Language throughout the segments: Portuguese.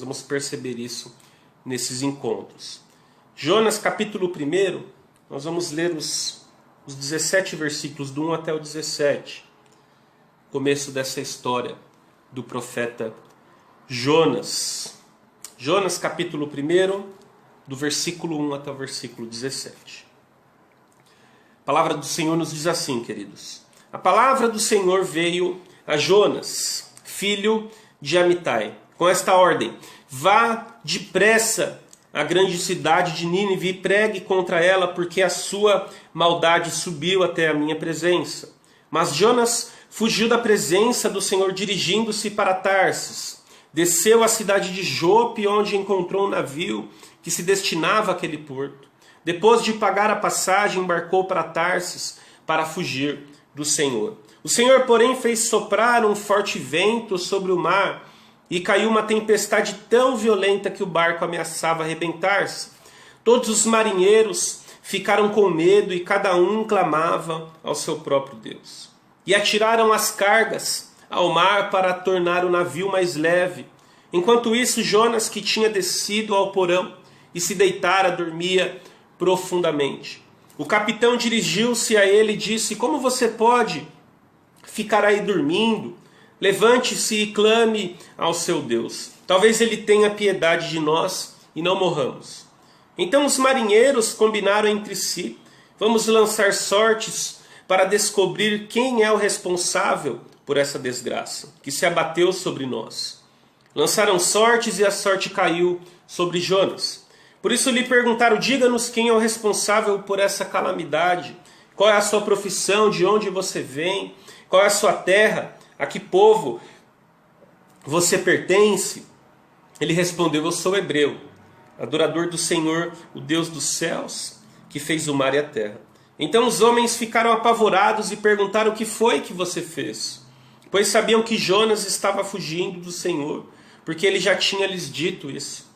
vamos perceber isso nesses encontros. Jonas capítulo 1, nós vamos ler os 17 versículos do 1 até o 17. Começo dessa história do profeta Jonas. Jonas capítulo 1, do versículo 1 até o versículo 17. A palavra do Senhor nos diz assim, queridos. A palavra do Senhor veio a Jonas, filho de Amitai, com esta ordem: vá depressa à grande cidade de Nínive e pregue contra ela, porque a sua maldade subiu até a minha presença. Mas Jonas fugiu da presença do Senhor, dirigindo-se para Tarsis. Desceu à cidade de Jope, onde encontrou um navio que se destinava àquele porto. Depois de pagar a passagem, embarcou para Tarsis para fugir do Senhor. O Senhor, porém, fez soprar um forte vento sobre o mar e caiu uma tempestade tão violenta que o barco ameaçava arrebentar-se. Todos os marinheiros ficaram com medo e cada um clamava ao seu próprio Deus. E atiraram as cargas ao mar para tornar o navio mais leve. Enquanto isso, Jonas, que tinha descido ao porão e se deitara, dormia profundamente. O capitão dirigiu-se a ele e disse: como você pode ficar aí dormindo? Levante-se e clame ao seu Deus. Talvez ele tenha piedade de nós e não morramos. Então os marinheiros combinaram entre si: vamos lançar sortes para descobrir quem é o responsável por essa desgraça que se abateu sobre nós. Lançaram sortes e a sorte caiu sobre Jonas. Por isso lhe perguntaram: diga-nos quem é o responsável por essa calamidade. Qual é a sua profissão? De onde você vem? Qual é a sua terra? A que povo você pertence? Ele respondeu: eu sou hebreu, adorador do Senhor, o Deus dos céus, que fez o mar e a terra. Então os homens ficaram apavorados e perguntaram: o que foi que você fez? Pois sabiam que Jonas estava fugindo do Senhor, porque ele já tinha lhes dito isso.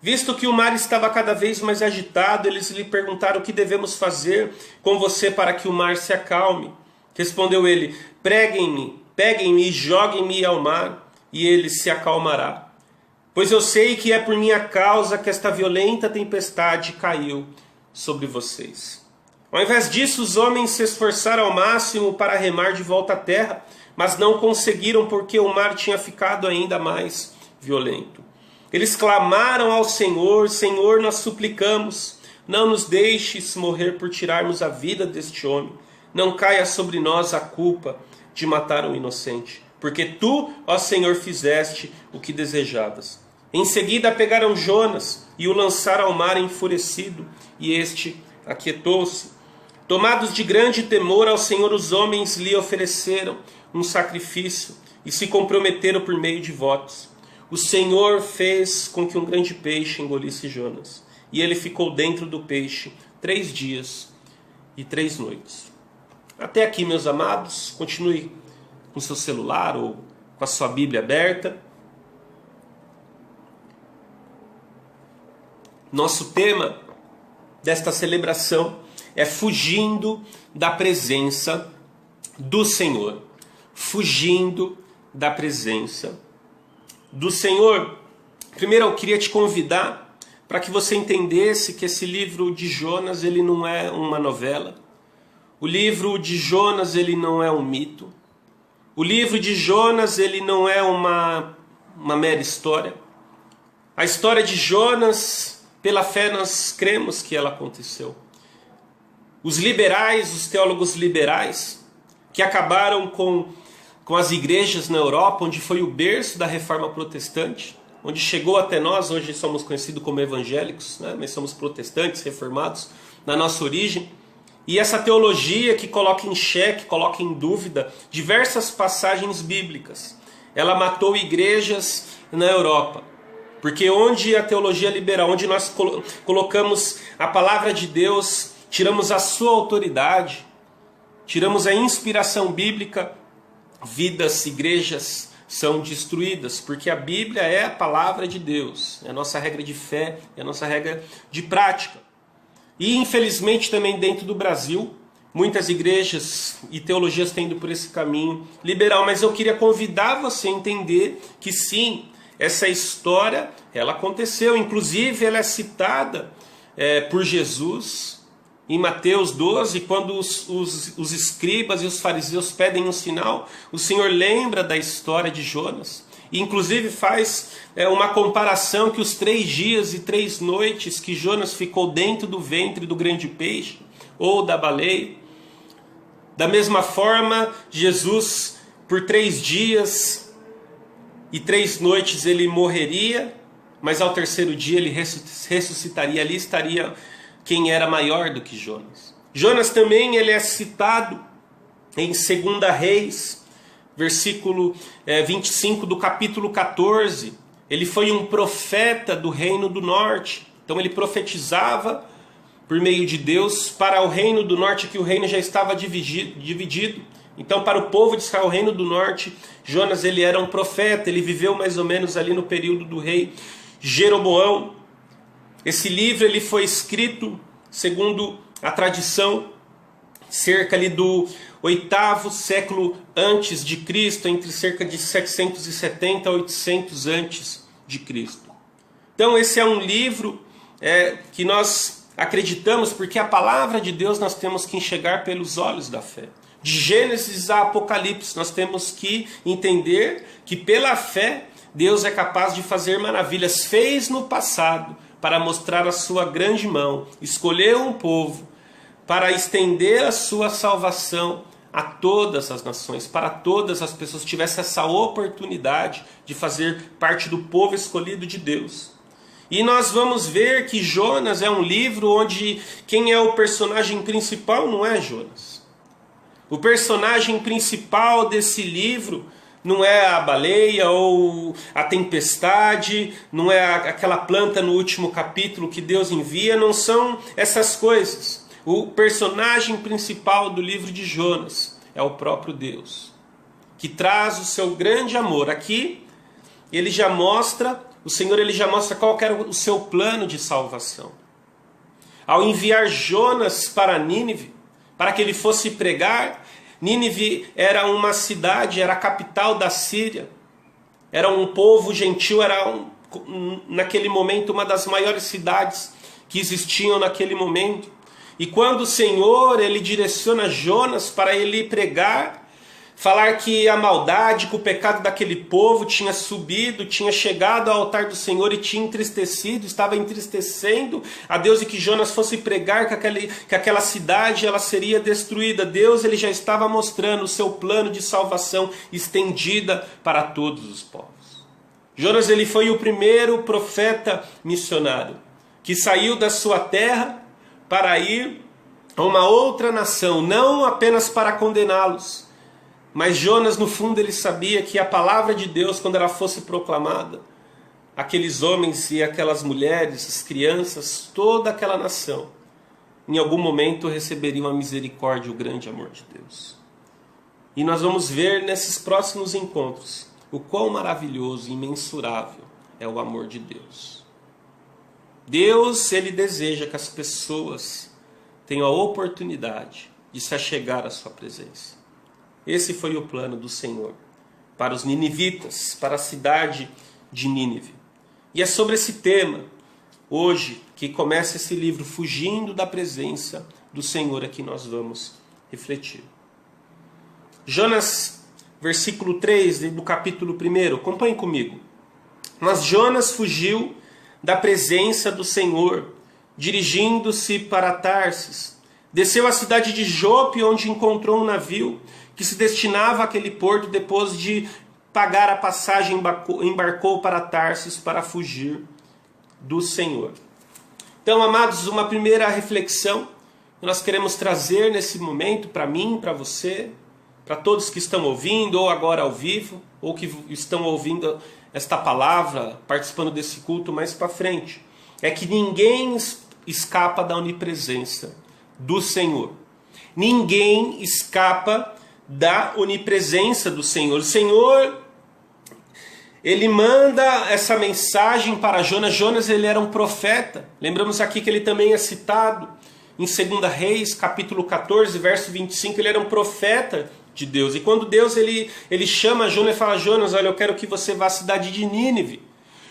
Visto que o mar estava cada vez mais agitado, eles lhe perguntaram: o que devemos fazer com você para que o mar se acalme? Respondeu ele: peguem-me e joguem-me ao mar, e ele se acalmará. Pois eu sei que é por minha causa que esta violenta tempestade caiu sobre vocês. Ao invés disso, os homens se esforçaram ao máximo para remar de volta à terra, mas não conseguiram, porque o mar tinha ficado ainda mais violento. Eles clamaram ao Senhor: Senhor, nós suplicamos, não nos deixes morrer por tirarmos a vida deste homem. Não caia sobre nós a culpa de matar um inocente, porque tu, ó Senhor, fizeste o que desejavas. Em seguida pegaram Jonas e o lançaram ao mar enfurecido, e este aquietou-se. Tomados de grande temor ao Senhor, os homens lhe ofereceram um sacrifício e se comprometeram por meio de votos. O Senhor fez com que um grande peixe engolisse Jonas, e ele ficou dentro do peixe 3 dias e 3 noites. Até aqui, meus amados, continue com seu celular ou com a sua Bíblia aberta. Nosso tema desta celebração é fugindo da presença do Senhor. Fugindo da presença do Senhor. Primeiro eu queria te convidar para que você entendesse que esse livro de Jonas, ele não é uma novela. O livro de Jonas, ele não é um mito. O livro de Jonas, ele não é uma mera história. A história de Jonas, pela fé nós cremos que ela aconteceu. Os liberais, os teólogos liberais, que acabaram com as igrejas na Europa, onde foi o berço da reforma protestante, onde chegou até nós, hoje somos conhecidos como evangélicos, né? Mas somos protestantes, reformados, na nossa origem. E essa teologia que coloca em xeque, coloca em dúvida diversas passagens bíblicas, ela matou igrejas na Europa. Porque onde a teologia liberal, onde nós colocamos a palavra de Deus, tiramos a sua autoridade, tiramos a inspiração bíblica, vidas, igrejas são destruídas, porque a Bíblia é a palavra de Deus, é a nossa regra de fé, é a nossa regra de prática. E infelizmente também dentro do Brasil, muitas igrejas e teologias têm ido por esse caminho liberal, mas eu queria convidar você a entender que sim, essa história, ela aconteceu. Inclusive, ela é citada por Jesus em Mateus 12, quando os escribas e os fariseus pedem um sinal, o Senhor lembra da história de Jonas. E inclusive faz uma comparação que os 3 dias e 3 noites que Jonas ficou dentro do ventre do grande peixe, ou da baleia, da mesma forma, Jesus, por 3 dias e 3 noites ele morreria, mas ao 3º dia ele ressuscitaria. Ali estaria quem era maior do que Jonas. Jonas também ele é citado em 2 Reis, versículo 25 do capítulo 14. Ele foi um profeta do reino do norte. Então ele profetizava por meio de Deus para o reino do norte, que o reino já estava dividido. Então, para o povo de Israel, o reino do norte, Jonas ele era um profeta. Ele viveu mais ou menos ali no período do rei Jeroboão. Esse livro ele foi escrito, segundo a tradição, cerca ali do 8º século antes de Cristo, entre cerca de 770 a 800 antes de Cristo. Então esse é um livro que nós acreditamos, porque a palavra de Deus nós temos que enxergar pelos olhos da fé. De Gênesis a Apocalipse, nós temos que entender que pela fé Deus é capaz de fazer maravilhas. Fez no passado para mostrar a sua grande mão, escolheu um povo para estender a sua salvação a todas as nações, para todas as pessoas que tivessem essa oportunidade de fazer parte do povo escolhido de Deus. E nós vamos ver que Jonas é um livro onde quem é o personagem principal não é Jonas. O personagem principal desse livro não é a baleia ou a tempestade, não é aquela planta no último capítulo que Deus envia, não são essas coisas. O personagem principal do livro de Jonas é o próprio Deus, que traz o seu grande amor. Aqui ele já mostra, o Senhor ele já mostra qual era o seu plano de salvação. Ao enviar Jonas para Nínive, para que ele fosse pregar, Nínive era uma cidade, era a capital da Síria, era um povo gentil, era naquele momento uma das maiores cidades que existiam naquele momento. E quando o Senhor ele direciona Jonas para ele pregar, falar que a maldade, que o pecado daquele povo tinha subido, tinha chegado ao altar do Senhor e tinha entristecido, estava entristecendo a Deus, e que Jonas fosse pregar que aquela cidade ela seria destruída. Deus ele já estava mostrando o seu plano de salvação estendida para todos os povos. Jonas ele foi o primeiro profeta missionário que saiu da sua terra para ir a uma outra nação, não apenas para condená-los, mas Jonas, no fundo, ele sabia que a palavra de Deus, quando ela fosse proclamada, aqueles homens e aquelas mulheres, as crianças, toda aquela nação, em algum momento receberiam a misericórdia e o grande amor de Deus. E nós vamos ver nesses próximos encontros o quão maravilhoso e imensurável é o amor de Deus. Deus, ele deseja que as pessoas tenham a oportunidade de se achegar à sua presença. Esse foi o plano do Senhor para os ninivitas, para a cidade de Nínive. E é sobre esse tema, hoje, que começa esse livro, Fugindo da Presença do Senhor, é que nós vamos refletir. Jonas, versículo 3 do capítulo 1, acompanhe comigo. Mas Jonas fugiu da presença do Senhor, dirigindo-se para Tarsis. Desceu à cidade de Jope, onde encontrou um navio que se destinava àquele porto. Depois de pagar a passagem, embarcou para Tarsis para fugir do Senhor. Então, amados, uma primeira reflexão que nós queremos trazer nesse momento para mim, para você, para todos que estão ouvindo, ou agora ao vivo, ou que estão ouvindo esta palavra, participando desse culto mais para frente, é que ninguém escapa da onipresença do Senhor. Ninguém escapa da onipresença do Senhor. O Senhor, ele manda essa mensagem para Jonas. Jonas, ele era um profeta. Lembramos aqui que ele também é citado em 2 Reis, capítulo 14, verso 25. Ele era um profeta de Deus. E quando Deus ele chama Jonas e fala: Jonas, olha, eu quero que você vá à cidade de Nínive.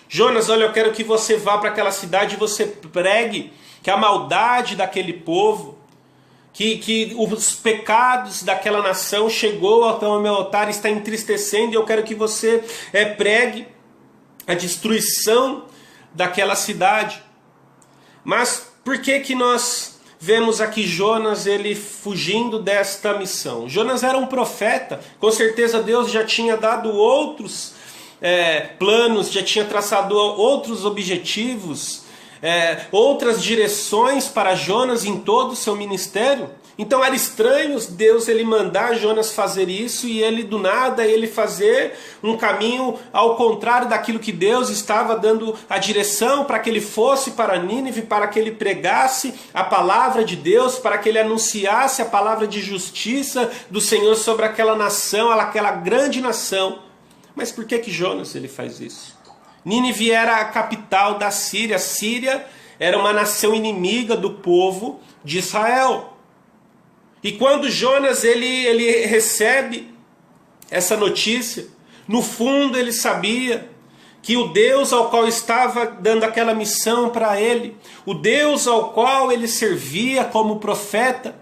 Jonas, olha, eu quero que você vá para aquela cidade e você pregue que a maldade daquele povo, que os pecados daquela nação chegou até o meu altar, está entristecendo, e eu quero que você pregue a destruição daquela cidade. Mas por que nós vemos aqui Jonas ele fugindo desta missão? Jonas era um profeta, com certeza Deus já tinha dado outros planos, já tinha traçado outros objetivos, outras direções para Jonas em todo o seu ministério. Então era estranho Deus ele mandar Jonas fazer isso e ele do nada ele fazer um caminho ao contrário daquilo que Deus estava dando a direção para que ele fosse para Nínive, para que ele pregasse a palavra de Deus, para que ele anunciasse a palavra de justiça do Senhor sobre aquela nação, aquela grande nação. Mas por que Jonas ele faz isso? Nínive era a capital da Síria. A Síria era uma nação inimiga do povo de Israel. E quando Jonas ele recebe essa notícia, no fundo ele sabia que o Deus ao qual estava dando aquela missão para ele, o Deus ao qual ele servia como profeta,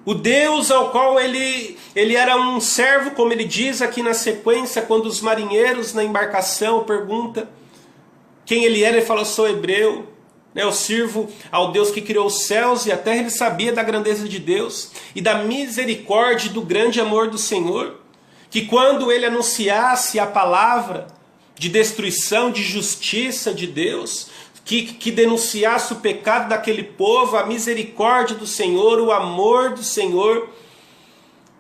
o Deus ao qual ele era um servo, como ele diz aqui na sequência, quando os marinheiros na embarcação perguntam quem ele era, ele fala, eu sou hebreu, eu sirvo ao Deus que criou os céus e a terra. Ele sabia da grandeza de Deus e da misericórdia e do grande amor do Senhor, que quando ele anunciasse a palavra de destruição, de justiça de Deus, que denunciasse o pecado daquele povo, a misericórdia do Senhor, o amor do Senhor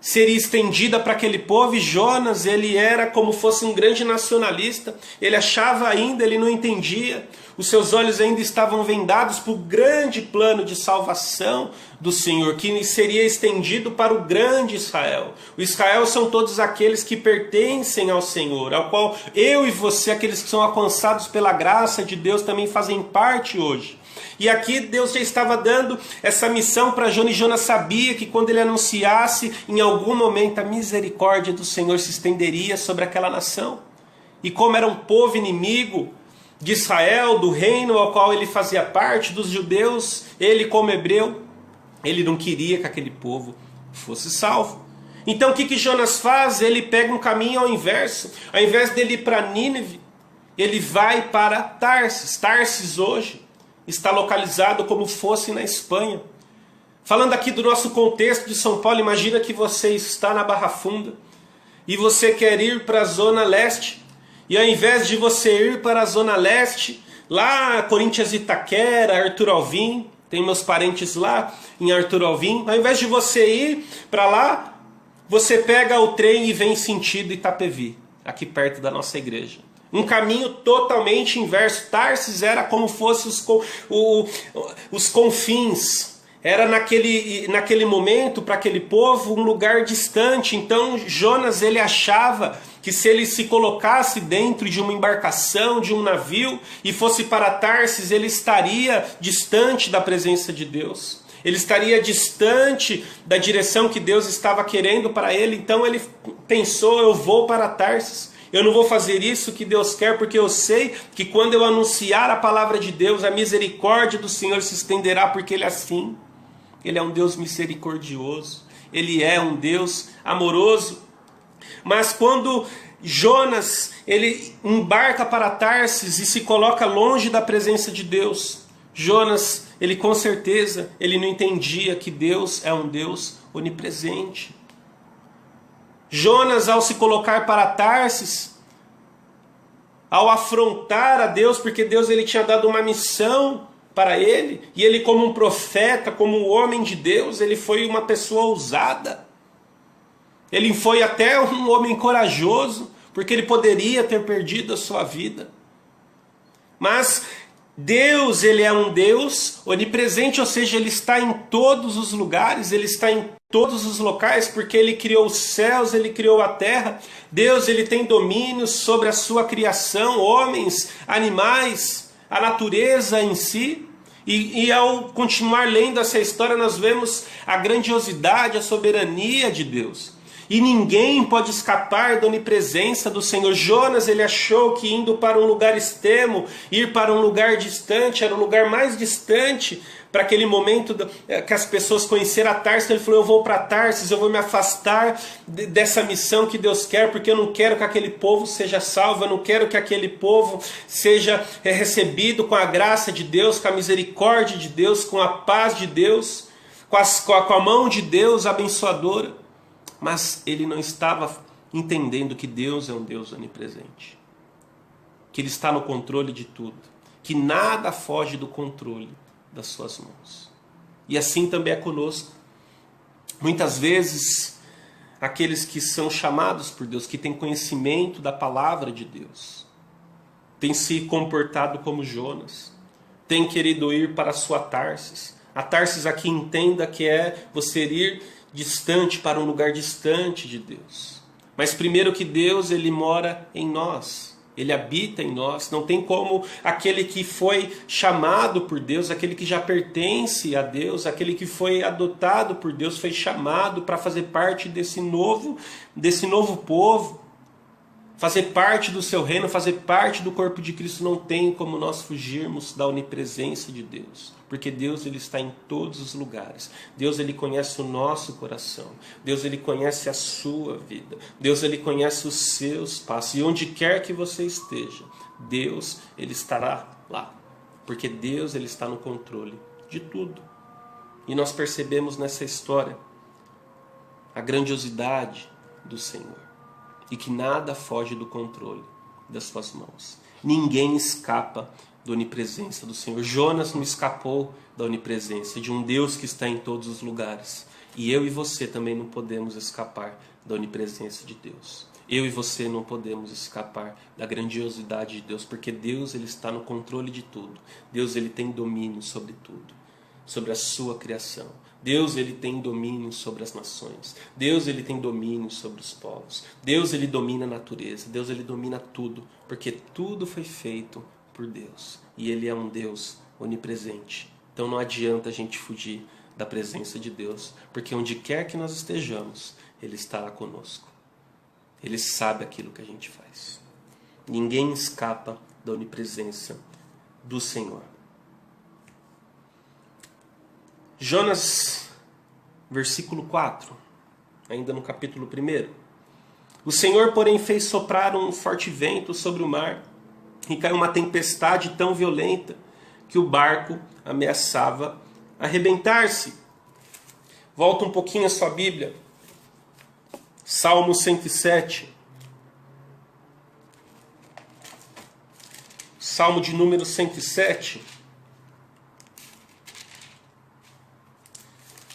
seria estendida para aquele povo. E Jonas, ele era como fosse um grande nacionalista, ele achava ainda, ele não entendia, os seus olhos ainda estavam vendados para o grande plano de salvação do Senhor, que seria estendido para o grande Israel. O Israel são todos aqueles que pertencem ao Senhor, ao qual eu e você, aqueles que são alcançados pela graça de Deus, também fazem parte hoje. E aqui Deus já estava dando essa missão para Jonas, e Jonas sabia que quando ele anunciasse, em algum momento a misericórdia do Senhor se estenderia sobre aquela nação. E como era um povo inimigo de Israel, do reino ao qual ele fazia parte, dos judeus, ele como hebreu, ele não queria que aquele povo fosse salvo. Então o que Jonas faz? Ele pega um caminho ao inverso. Ao invés dele ir para Nínive, ele vai para Tarsis. Tarsis hoje está localizado como fosse na Espanha. Falando aqui do nosso contexto de São Paulo, imagina que você está na Barra Funda e você quer ir para a Zona Leste. E ao invés de você ir para a Zona Leste, lá Corinthians Itaquera, Arthur Alvim, tem meus parentes lá em Arthur Alvim, ao invés de você ir para lá, você pega o trem e vem sentido Itapevi, aqui perto da nossa igreja. Um caminho totalmente inverso. Tarsis era como fosse os confins. Era naquele momento, para aquele povo, um lugar distante. Então Jonas ele achava que se ele se colocasse dentro de uma embarcação, de um navio, e fosse para Tarsis, ele estaria distante da presença de Deus. Ele estaria distante da direção que Deus estava querendo para ele. Então ele pensou, eu vou para Tarsis. Eu não vou fazer isso que Deus quer, porque eu sei que quando eu anunciar a palavra de Deus, a misericórdia do Senhor se estenderá, porque Ele é assim. Ele é um Deus misericordioso. Ele é um Deus amoroso. Mas quando Jonas ele embarca para Tarsis e se coloca longe da presença de Deus, Jonas, ele com certeza, ele não entendia que Deus é um Deus onipresente. Jonas, ao se colocar para Tarsis, ao afrontar a Deus, porque Deus ele tinha dado uma missão para ele, e ele como um profeta, como um homem de Deus, ele foi uma pessoa ousada. Ele foi até um homem corajoso, porque ele poderia ter perdido a sua vida. Mas Deus, ele é um Deus onipresente, ou seja, ele está em todos os lugares, ele está em todos os locais, porque ele criou os céus, ele criou a terra. Deus, ele tem domínio sobre a sua criação, homens, animais, a natureza em si. E ao continuar lendo essa história, nós vemos a grandiosidade, a soberania de Deus. E ninguém pode escapar da onipresença do Senhor. Jonas, ele achou que indo para um lugar extremo, ir para um lugar distante, era o lugar mais distante para aquele momento que as pessoas conheceram a Tarsis. Ele falou, eu vou para Tarsis, eu vou me afastar dessa missão que Deus quer, porque eu não quero que aquele povo seja salvo, eu não quero que aquele povo seja recebido com a graça de Deus, com a misericórdia de Deus, com a paz de Deus, com a mão de Deus abençoadora. Mas ele não estava entendendo que Deus é um Deus onipresente, que Ele está no controle de tudo, que nada foge do controle das suas mãos. E assim também é conosco. Muitas vezes, aqueles que são chamados por Deus, que têm conhecimento da palavra de Deus, têm se comportado como Jonas, têm querido ir para a sua Tarsis. A Tarsis aqui, entenda que é você ir distante, para um lugar distante de Deus. Mas primeiro que Deus, Ele mora em nós, Ele habita em nós. Não tem como aquele que foi chamado por Deus, aquele que já pertence a Deus, aquele que foi adotado por Deus, foi chamado para fazer parte desse novo povo, fazer parte do seu reino, fazer parte do corpo de Cristo. Não tem como nós fugirmos da onipresença de Deus, porque Deus, Ele está em todos os lugares. Deus, Ele conhece o nosso coração. Deus, Ele conhece a sua vida. Deus, Ele conhece os seus passos. E onde quer que você esteja, Deus, Ele estará lá, porque Deus, Ele está no controle de tudo. E nós percebemos nessa história a grandiosidade do Senhor, e que nada foge do controle das suas mãos. Ninguém escapa da onipresença do Senhor. Jonas não escapou da onipresença de um Deus que está em todos os lugares. E eu e você também não podemos escapar da onipresença de Deus. Eu e você não podemos escapar da grandiosidade de Deus, porque Deus, Ele está no controle de tudo. Deus, Ele tem domínio sobre tudo, sobre a sua criação. Deus, Ele tem domínio sobre as nações. Deus, Ele tem domínio sobre os povos. Deus, Ele domina a natureza. Deus, Ele domina tudo, porque tudo foi feito por Deus. E Ele é um Deus onipresente. Então não adianta a gente fugir da presença de Deus, porque onde quer que nós estejamos, Ele estará conosco. Ele sabe aquilo que a gente faz. Ninguém escapa da onipresença do Senhor. Jonas, versículo 4, ainda no capítulo 1. O Senhor, porém, fez soprar um forte vento sobre o mar, e caiu uma tempestade tão violenta que o barco ameaçava arrebentar-se. Volta um pouquinho a sua Bíblia. Salmo 107. Salmo de número 107.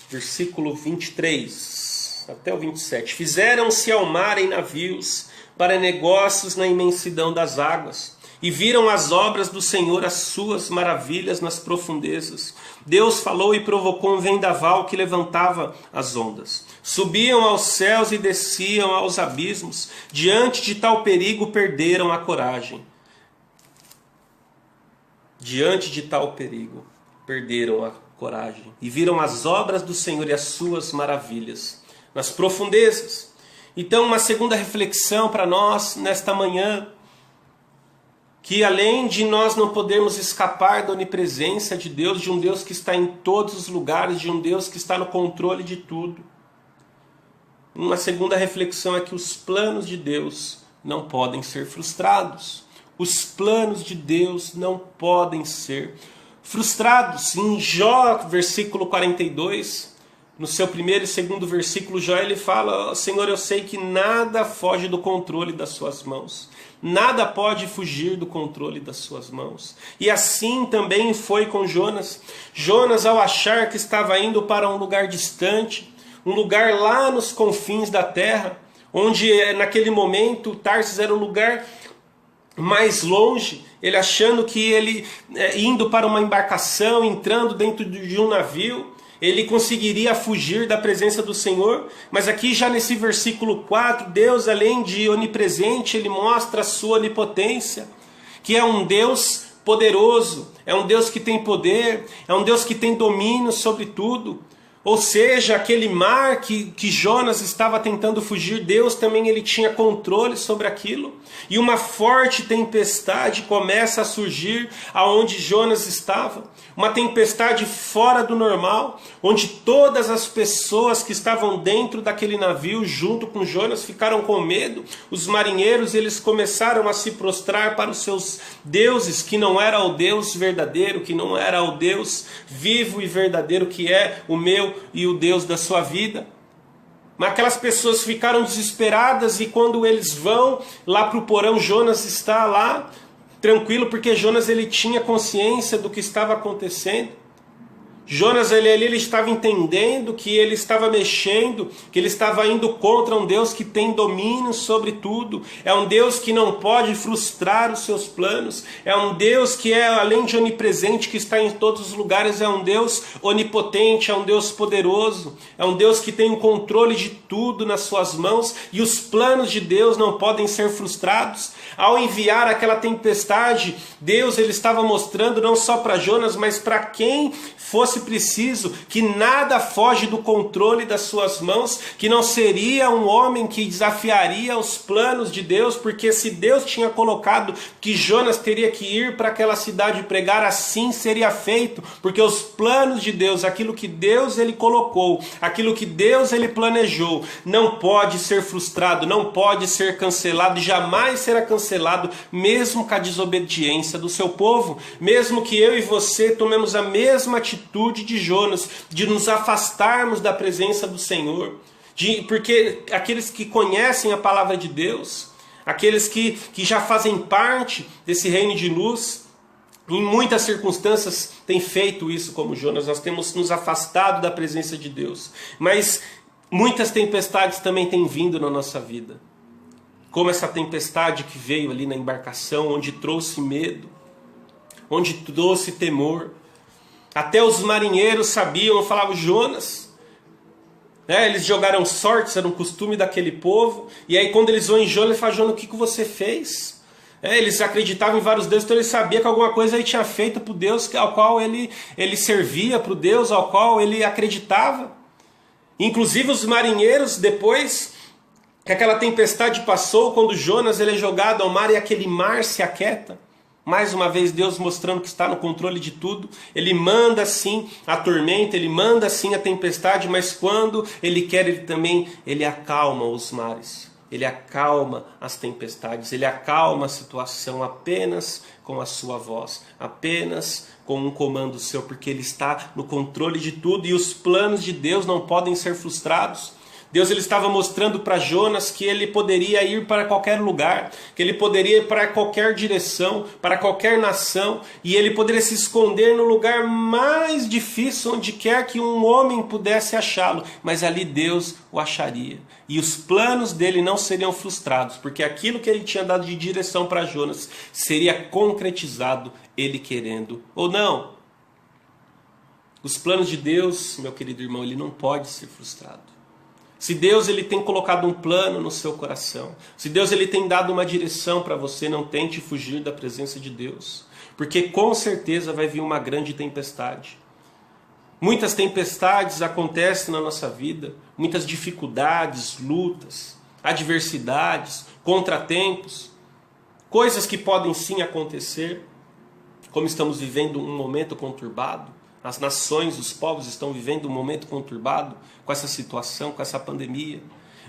Versículo 23 até o 27. Fizeram-se ao mar em navios para negócios na imensidão das águas, e viram as obras do Senhor, as suas maravilhas nas profundezas. Deus falou e provocou um vendaval que levantava as ondas. Subiam aos céus e desciam aos abismos. Diante de tal perigo perderam a coragem. Diante de tal perigo perderam a coragem. E viram as obras do Senhor e as suas maravilhas nas profundezas. Então, uma segunda reflexão para nós nesta manhã, que além de nós não podermos escapar da onipresença de Deus, de um Deus que está em todos os lugares, de um Deus que está no controle de tudo, uma segunda reflexão é que os planos de Deus não podem ser frustrados. Os planos de Deus não podem ser frustrados. Em Jó, versículo 42, no seu primeiro e segundo versículo, Jó, ele fala: Senhor, eu sei que nada foge do controle das suas mãos. Nada pode fugir do controle das suas mãos. E assim também foi com Jonas. Jonas, ao achar que estava indo para um lugar distante, um lugar lá nos confins da terra, onde naquele momento Tarsis era o lugar mais longe, ele achando que ele, indo para uma embarcação, entrando dentro de um navio, ele conseguiria fugir da presença do Senhor. Mas aqui já nesse versículo 4, Deus, além de onipresente, Ele mostra a sua onipotência, que é um Deus poderoso, é um Deus que tem poder, é um Deus que tem domínio sobre tudo. Ou seja, aquele mar que Jonas estava tentando fugir, Deus também ele tinha controle sobre aquilo. E uma forte tempestade começa a surgir aonde Jonas estava. Uma tempestade fora do normal, onde todas as pessoas que estavam dentro daquele navio junto com Jonas ficaram com medo. Os marinheiros eles começaram a se prostrar para os seus deuses, que não era o Deus verdadeiro, que não era o Deus vivo e verdadeiro, que é o meu e o Deus da sua vida. Mas aquelas pessoas ficaram desesperadas e quando eles vão lá para o porão, Jonas está lá tranquilo, porque Jonas ele tinha consciência do que estava acontecendo. Jonas ele estava entendendo que ele estava mexendo, que ele estava indo contra um Deus que tem domínio sobre tudo. É um Deus que não pode frustrar os seus planos. É um Deus que é além de onipresente, que está em todos os lugares. É um Deus onipotente, é um Deus poderoso. É um Deus que tem o controle de tudo nas suas mãos. E os planos de Deus não podem ser frustrados. Ao enviar aquela tempestade, Deus ele estava mostrando não só para Jonas, mas para quem fosse preciso, que nada foge do controle das suas mãos, que não seria um homem que desafiaria os planos de Deus, porque se Deus tinha colocado que Jonas teria que ir para aquela cidade pregar, assim seria feito, porque os planos de Deus, aquilo que Deus ele colocou, aquilo que Deus ele planejou, não pode ser frustrado, não pode ser cancelado, jamais será cancelado, mesmo com a desobediência do seu povo, mesmo que eu e você tomemos a mesma atitude de Jonas, de nos afastarmos da presença do Senhor, porque aqueles que conhecem a palavra de Deus, aqueles que já fazem parte desse reino de luz, em muitas circunstâncias têm feito isso como Jonas. Nós temos nos afastado da presença de Deus, mas muitas tempestades também têm vindo na nossa vida, como essa tempestade que veio ali na embarcação, onde trouxe medo, onde trouxe temor. Até os marinheiros sabiam, falavam, Jonas, eles jogaram sortes, era um costume daquele povo, e aí quando eles vão em Jonas, eles falam, Jonas, o que você fez? Eles acreditavam em vários deuses, então eles sabiam que alguma coisa ele tinha feito para o Deus ao qual ele servia, para o Deus ao qual ele acreditava. Inclusive os marinheiros, depois que aquela tempestade passou, quando Jonas ele é jogado ao mar e aquele mar se aquieta, mais uma vez Deus mostrando que está no controle de tudo. Ele manda sim a tormenta, ele manda sim a tempestade, mas quando ele quer, ele acalma os mares. Ele acalma as tempestades, ele acalma a situação apenas com a sua voz, apenas com um comando seu, porque ele está no controle de tudo e os planos de Deus não podem ser frustrados. Deus ele estava mostrando para Jonas que ele poderia ir para qualquer lugar, que ele poderia ir para qualquer direção, para qualquer nação, e ele poderia se esconder no lugar mais difícil, onde quer que um homem pudesse achá-lo, mas ali Deus o acharia. E os planos dele não seriam frustrados, porque aquilo que ele tinha dado de direção para Jonas seria concretizado, ele querendo ou não. Os planos de Deus, meu querido irmão, ele não pode ser frustrado. Se Deus ele tem colocado um plano no seu coração, se Deus ele tem dado uma direção para você, não tente fugir da presença de Deus, porque com certeza vai vir uma grande tempestade. Muitas tempestades acontecem na nossa vida, muitas dificuldades, lutas, adversidades, contratempos, coisas que podem sim acontecer, como estamos vivendo um momento conturbado. As nações, os povos estão vivendo um momento conturbado com essa situação, com essa pandemia.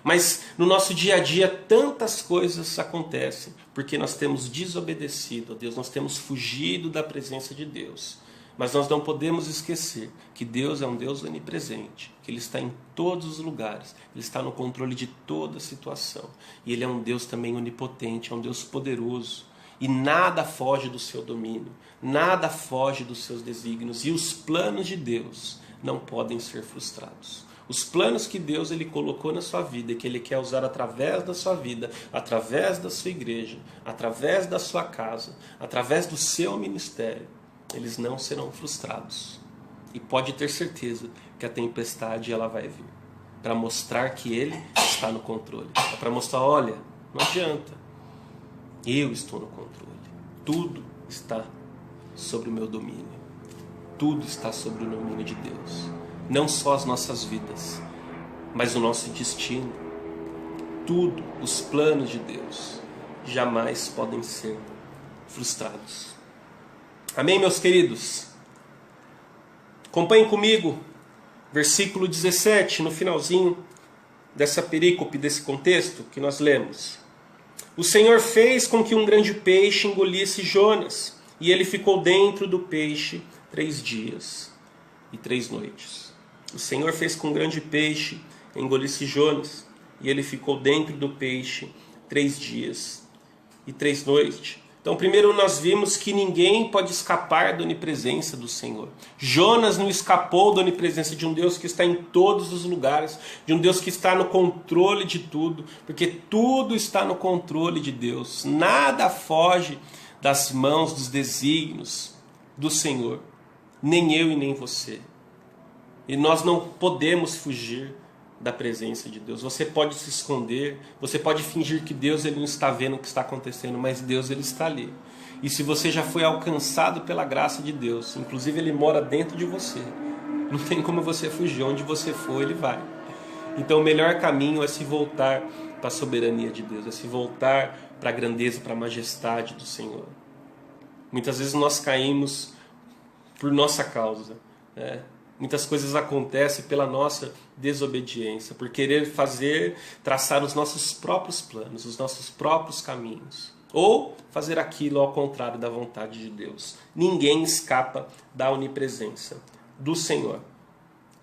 Mas no nosso dia a dia tantas coisas acontecem porque nós temos desobedecido a Deus, nós temos fugido da presença de Deus. Mas nós não podemos esquecer que Deus é um Deus onipresente, que Ele está em todos os lugares, Ele está no controle de toda situação. E Ele é um Deus também onipotente, é um Deus poderoso. E nada foge do seu domínio, nada foge dos seus desígnios. E os planos de Deus não podem ser frustrados. Os planos que Deus ele colocou na sua vida e que Ele quer usar através da sua vida, através da sua igreja, através da sua casa, através do seu ministério, eles não serão frustrados. E pode ter certeza que a tempestade ela vai vir para mostrar que Ele está no controle. É para mostrar, olha, não adianta. Eu estou no controle. Tudo está sobre o meu domínio. Tudo está sobre o domínio de Deus. não só as nossas vidas, mas o nosso destino. Tudo, os planos de Deus, jamais podem ser frustrados. Amém, meus queridos? Acompanhem comigo, versículo 17, no finalzinho dessa perícope, desse contexto que nós lemos. O Senhor fez com que um grande peixe engolisse Jonas, e ele ficou dentro do peixe 3 dias e 3 noites. O Senhor fez com um grande peixe engolisse Jonas, e ele ficou dentro do peixe 3 dias e 3 noites. Então, primeiro nós vimos que ninguém pode escapar da onipresença do Senhor. Jonas não escapou da onipresença de um Deus que está em todos os lugares, de um Deus que está no controle de tudo, porque tudo está no controle de Deus. Nada foge das mãos, dos desígnios do Senhor. Nem eu e nem você. E nós não podemos fugir da presença de Deus. Você pode se esconder, você pode fingir que Deus ele não está vendo o que está acontecendo, mas Deus ele está ali. E se você já foi alcançado pela graça de Deus, inclusive ele mora dentro de você, não tem como você fugir, onde você for ele vai. Então o melhor caminho é se voltar para a soberania de Deus, é se voltar para a grandeza, para a majestade do Senhor. Muitas vezes nós caímos por nossa causa, né? Muitas coisas acontecem pela nossa desobediência, por querer traçar os nossos próprios planos, os nossos próprios caminhos. Ou fazer aquilo ao contrário da vontade de Deus. Ninguém escapa da onipresença do Senhor.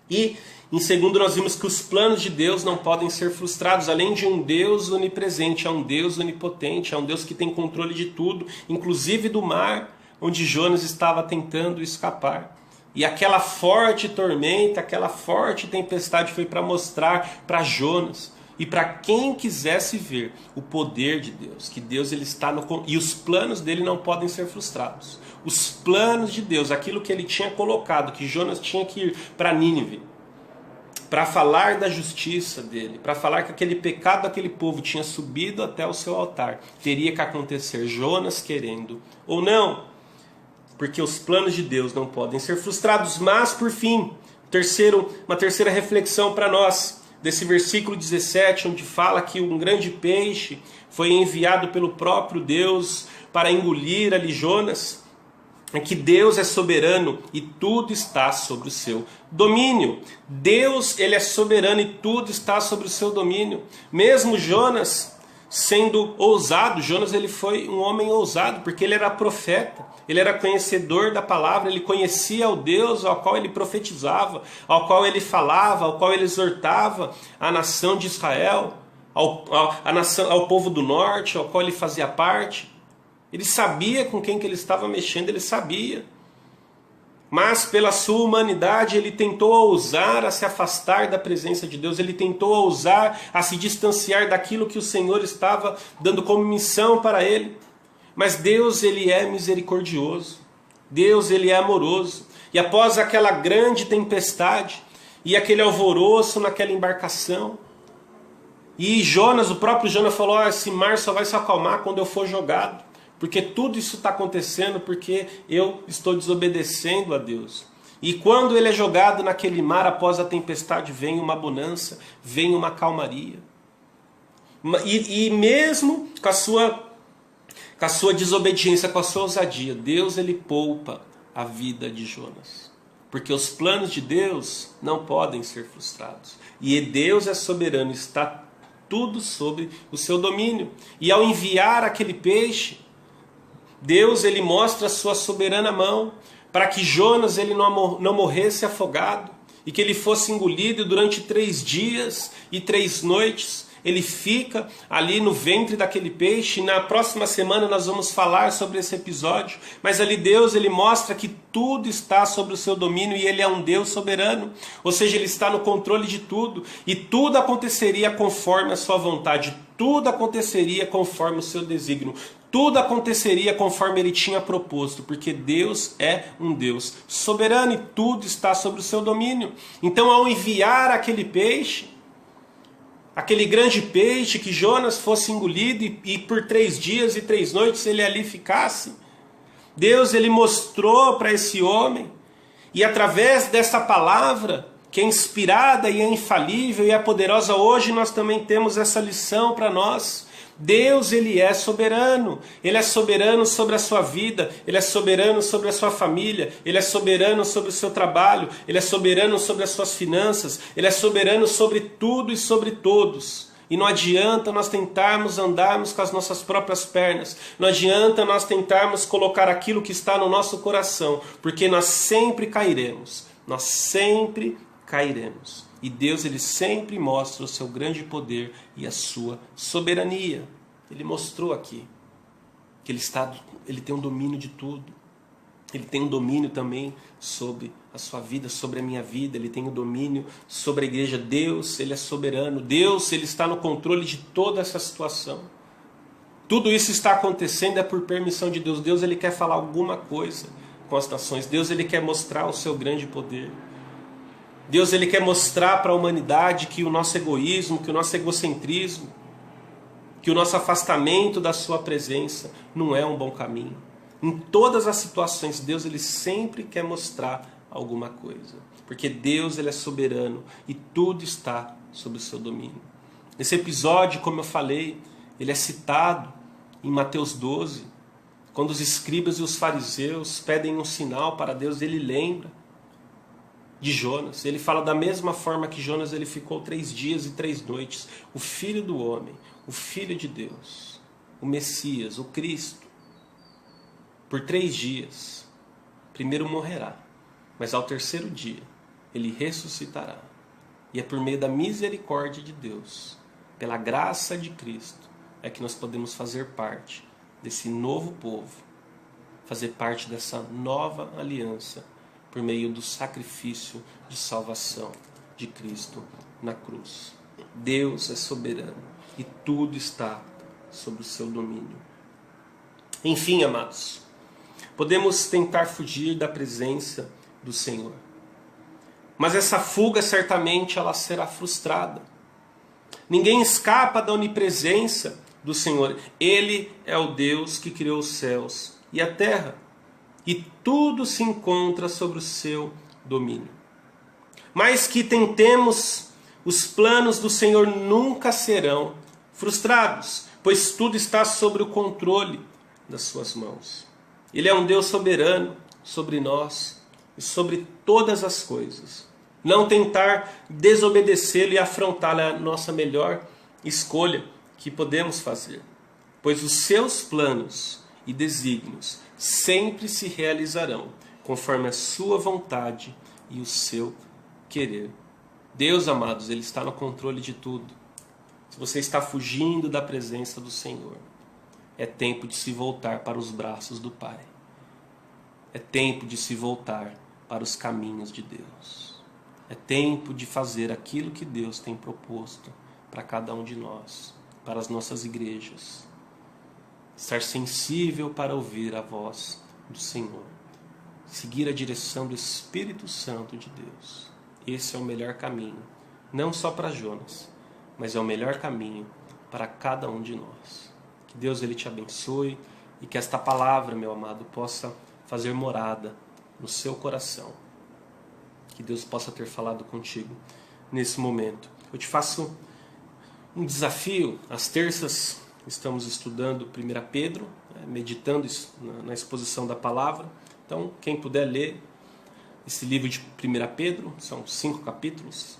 E, em segundo, nós vimos que os planos de Deus não podem ser frustrados. Além de um Deus onipresente, é um Deus onipotente, é um Deus que tem controle de tudo, inclusive do mar, onde Jonas estava tentando escapar. E aquela forte tormenta, aquela forte tempestade foi para mostrar para Jonas e para quem quisesse ver o poder de Deus, que Deus ele está e os planos dele não podem ser frustrados. Os planos de Deus, aquilo que ele tinha colocado, que Jonas tinha que ir para Nínive, para falar da justiça dele, para falar que aquele pecado daquele povo tinha subido até o seu altar, teria que acontecer, Jonas querendo ou não. Porque os planos de Deus não podem ser frustrados. Mas, por fim, uma terceira reflexão para nós, desse versículo 17, onde fala que um grande peixe foi enviado pelo próprio Deus para engolir ali Jonas, é que Deus é soberano e tudo está sobre o seu domínio. Deus ele é soberano e tudo está sobre o seu domínio. Mesmo Jonas sendo ousado, Jonas ele foi um homem ousado, porque ele era profeta. Ele era conhecedor da palavra, ele conhecia o Deus ao qual ele profetizava, ao qual ele falava, ao qual ele exortava a nação de Israel, ao povo do norte, ao qual ele fazia parte. Ele sabia com quem que ele estava mexendo, ele sabia. Mas pela sua humanidade ele tentou ousar a se afastar da presença de Deus, ele tentou ousar a se distanciar daquilo que o Senhor estava dando como missão para ele. Mas Deus ele é misericordioso, Deus ele é amoroso. E após aquela grande tempestade e aquele alvoroço naquela embarcação, e Jonas, o próprio Jonas falou, esse mar só vai se acalmar quando eu for jogado, porque tudo isso está acontecendo porque eu estou desobedecendo a Deus. E quando ele é jogado naquele mar, após a tempestade, vem uma bonança, vem uma calmaria. E mesmo com a sua desobediência, com a sua ousadia, Deus ele poupa a vida de Jonas. Porque os planos de Deus não podem ser frustrados. E Deus é soberano, está tudo sob o seu domínio. E ao enviar aquele peixe, Deus ele mostra a sua soberana mão para que Jonas ele não morresse afogado e que ele fosse engolido durante 3 dias e 3 noites. Ele fica ali no ventre daquele peixe. Na próxima semana nós vamos falar sobre esse episódio. Mas ali Deus ele mostra que tudo está sob o seu domínio e ele é um Deus soberano. Ou seja, ele está no controle de tudo. E tudo aconteceria conforme a sua vontade. Tudo aconteceria conforme o seu desígnio. Tudo aconteceria conforme ele tinha proposto. Porque Deus é um Deus soberano e tudo está sob o seu domínio. Então ao enviar aquele peixe, aquele grande peixe, que Jonas fosse engolido e por 3 dias e 3 noites ele ali ficasse, Deus ele mostrou para esse homem, e através dessa palavra, que é inspirada e é infalível e é poderosa. Hoje nós também temos essa lição para nós. Deus, Ele é soberano. Ele é soberano sobre a sua vida. Ele é soberano sobre a sua família. Ele é soberano sobre o seu trabalho. Ele é soberano sobre as suas finanças. Ele é soberano sobre tudo e sobre todos. E não adianta nós tentarmos andarmos com as nossas próprias pernas. Não adianta nós tentarmos colocar aquilo que está no nosso coração. Porque nós sempre cairemos. Nós sempre cairemos. E Deus, Ele sempre mostra o seu grande poder e a sua soberania. Ele mostrou aqui que Ele tem um domínio de tudo. Ele tem um domínio também sobre a sua vida, sobre a minha vida. Ele tem um domínio sobre a igreja. Deus, Ele é soberano. Deus, Ele está no controle de toda essa situação. Tudo isso está acontecendo por permissão de Deus. Deus, Ele quer falar alguma coisa com as nações. Deus, Ele quer mostrar o seu grande poder. Deus, Ele quer mostrar para a humanidade que o nosso egoísmo, que o nosso egocentrismo, que o nosso afastamento da sua presença não é um bom caminho. Em todas as situações, Deus, Ele sempre quer mostrar alguma coisa. Porque Deus, Ele é soberano e tudo está sob o seu domínio. Esse episódio, como eu falei, ele é citado em Mateus 12, quando os escribas e os fariseus pedem um sinal para Deus. Ele lembra de Jonas. Ele fala da mesma forma que Jonas, ele ficou 3 dias e 3 noites. O Filho do homem, o Filho de Deus, o Messias, o Cristo, por 3 dias, primeiro morrerá, mas ao 3º dia ele ressuscitará. E é por meio da misericórdia de Deus, pela graça de Cristo, é que nós podemos fazer parte desse novo povo, fazer parte dessa nova aliança, por meio do sacrifício de salvação de Cristo na cruz. Deus é soberano e tudo está sob o seu domínio. Enfim, amados, podemos tentar fugir da presença do Senhor, mas essa fuga certamente ela será frustrada. Ninguém escapa da onipresença do Senhor. Ele é o Deus que criou os céus e a terra. E tudo se encontra sobre o seu domínio. Mas que tentemos, os planos do Senhor nunca serão frustrados, pois tudo está sob o controle das suas mãos. Ele é um Deus soberano sobre nós e sobre todas as coisas. Não tentar desobedecê-lo e afrontá-lo é a nossa melhor escolha que podemos fazer, pois os seus planos e desígnios sempre se realizarão conforme a sua vontade e o seu querer. Deus, amados, Ele está no controle de tudo. Se você está fugindo da presença do Senhor, é tempo de se voltar para os braços do Pai. É tempo de se voltar para os caminhos de Deus. É tempo de fazer aquilo que Deus tem proposto para cada um de nós, para as nossas igrejas. Estar sensível para ouvir a voz do Senhor. Seguir a direção do Espírito Santo de Deus. Esse é o melhor caminho. Não só para Jonas, mas é o melhor caminho para cada um de nós. Que Deus, Ele te abençoe e que esta palavra, meu amado, possa fazer morada no seu coração. Que Deus possa ter falado contigo nesse momento. Eu te faço um desafio. Às terças estamos estudando 1 Pedro, meditando na exposição da palavra. Então, quem puder ler esse livro de 1 Pedro, são 5 capítulos.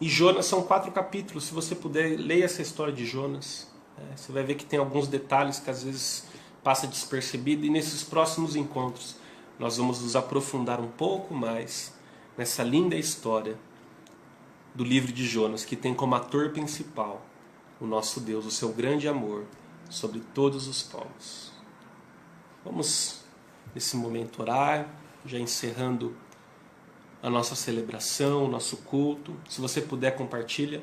E Jonas são 4 capítulos. Se você puder, leia essa história de Jonas. Você vai ver que tem alguns detalhes que às vezes passa despercebido. E nesses próximos encontros nós vamos nos aprofundar um pouco mais nessa linda história do livro de Jonas, que tem como ator principal o nosso Deus, o seu grande amor sobre todos os povos. Vamos nesse momento orar, já encerrando a nossa celebração, o nosso culto. Se você puder, compartilha